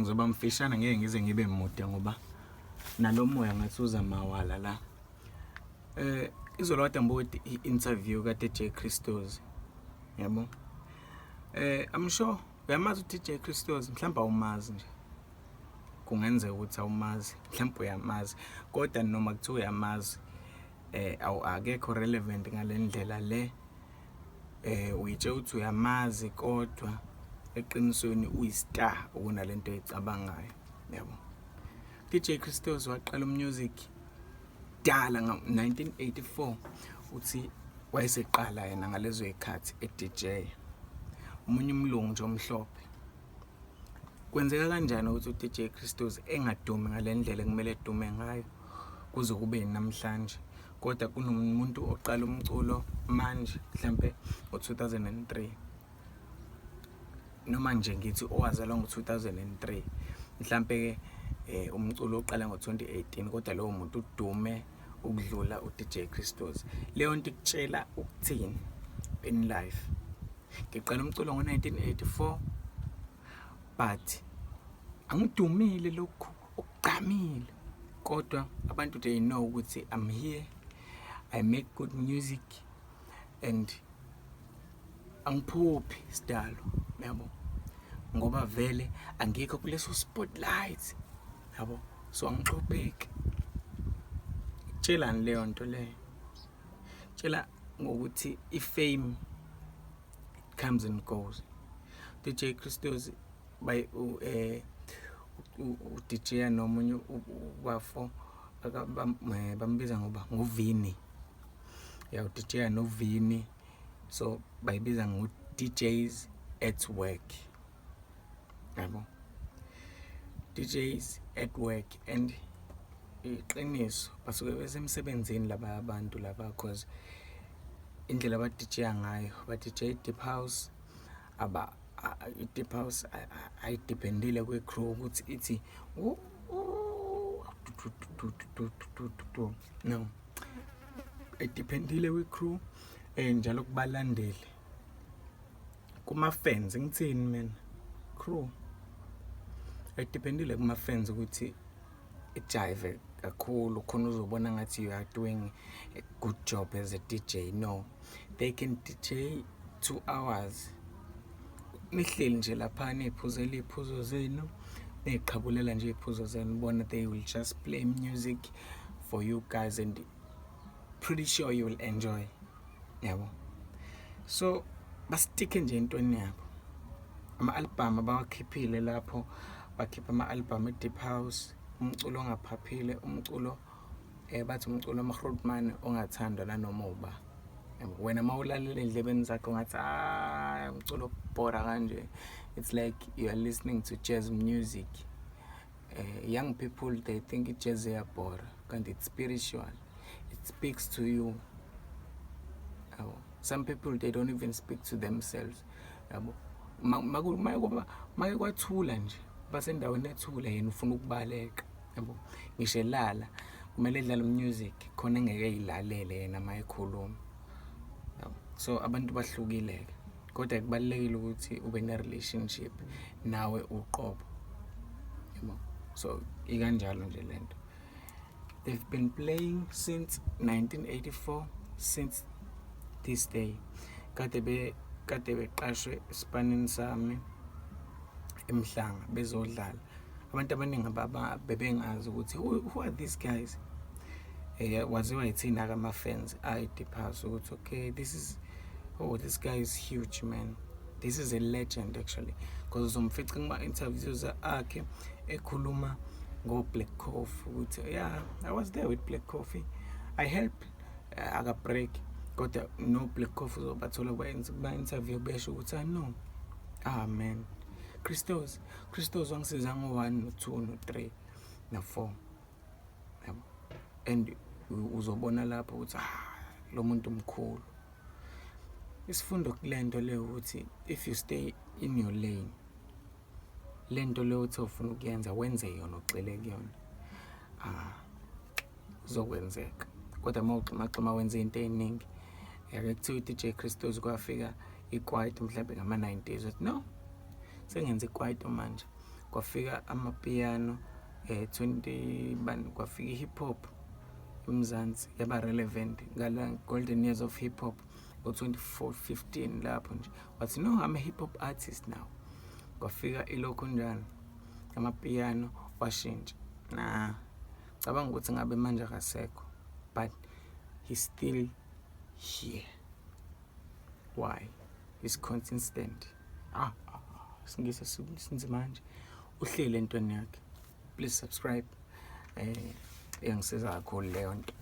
ngizoba mfishane ngeke ngize ngibe mude ngoba nalomoya ngathi uza mawala la. Izolo kade ngibuka i-interview ka-DJ Christos. Yabo. I'm sure uyamazi u-DJ Christos, mhlawumbe awumazi nje. Kungenzeka ukuthi awumazi, mhlawumbe uyamazi. Kodwa noma kuthiwa uyamazi, akekho relevant ngale ndlela le. Uyitshela ukuthi uyamazi kodwa eqinisweni uyistar ukunalento eyicabangayo. Yabo. DJ Christos waqala umusic dala nga-1984 uthi wayeseqala yena ngalezo zikhathi e-DJ. Umunye umlungu nje omhlophe. Kwenzeka kanjani ukuthi u-DJ Christos engadumi ngale ndlela ekumele edume ngayo kuze kube namhlanje? Kodwa kunomuntu oqala umculo manje mhlambe ngo-2003. Noma nje ngithi owazalwa ngo-2003. Mhlambe ke umculo oqala ngo-2018 kodwa lowo muntu udume ukudlula u-DJ Christos. Leyo nto ikutshela ukuthini in life. Ngiqala umculo ngo-1984 but angidumile lokhu okuqamile kodwa abantu they know ukuthi I'm here, I make good music and angiphuphi sidalo, yabo, ngoba vele angikho kuleso spotlight, yabo, so angixopheki. Tshela leyo nto leyo, tshela ngokuthi ifame comes and goes. DJ Christos by DJ nomunye wafo bambiza ngoba nguVini. Ya DJ no Vini, so bayibiza ngo DJs at work. Yabo. DJs at work and iqiniso basuke besemsebenzini laba abantu laba because indlela aba DJ ngayo ba DJ deep house deep house ayidependile kwe crew ukuthi ithi no ayidependile kwe crew njalo kubalandeli kuma fans ngithini mina crew ayidependile kuma fans ukuthi ijive kakhulu khona uzobona ngathi you are doing a good job as a DJ. No, they can DJ 2 hours nihleli nje lapha niphuzela iphuzo zenu niqhabulela nje iphuzo zenu bona they will just play music for you guys and pretty sure you will enjoy, yabo. So basitike nje intweni yabo. Ama-album abawakhiphile lapho bakhipha ama-album e-deep house, umculo ongaphaphile, umculo bathi umculo amaHrootman ongathandwa nanoma uba. Wena mawulalela endlebeni zakho ngathi umculo bora kanje. It's like you are listening to jazz music. Young people, they think jazz is bora and it's spiritual. It speaks to you. Some people, they don't even speak to themselves. Make kwathula nje basendaweni ethula yena ufuna ukubaleka, yabo. Ngisho lala kumele edlale music khona engeke eyilalele yena mayikhuluma. So abantu bahlukile kodwa kubalekile ukuthi ube ne relationship nawe uqobo, yabo. So ikanjalo nje lento. They've been playing since 1984 since this day. Kade beqashwe esipanini sami eMhlanga bezodlala. Abantu abaningi bebengazi ukuthi who are these guys. Waziwa yithina kama fans deep house ukuthi okay, this guy is huge, man. This is a legend actually, because umfica kuma interviews akhe ekhuluma go Black Coffee ukuthi yeah, I was there with Black Coffee, I helped aka break kodwa no Black Coffee uzobathola ba interview besho ukuthi no man, Christos wangisiza ngo1 no2 no3 no4, yabo. And uzobona lapho ukuthi lo muntu mkhulu. Isifundo kulento le ukuthi if you stay in your lane, lento le uthi ufuna ukuyenza wenze yona uxele kuyona, uzokwenzeka. Kodwa mawuxima wenze into eningi, yake kuthiwa uDJ Christos kwafika iquiet mhlawumbe ngama-90s, no, sengenza iquiet manje kwafika amapiano 20 kwafika i-hip hop eMzansi yaba relevant ngala golden years of hip hop ngo-2015 lapho nje wathi no, I'm a hip hop artist now. Kwafika ilokhu njalo amapiano washintsha cabanga ukuthi ngabe manje akasekho, but he's still here. Why? He's consistent. Singisa sinzima manje uhlele entweni yakhe. Please subscribe. Engisiza kakhulu leyo nto.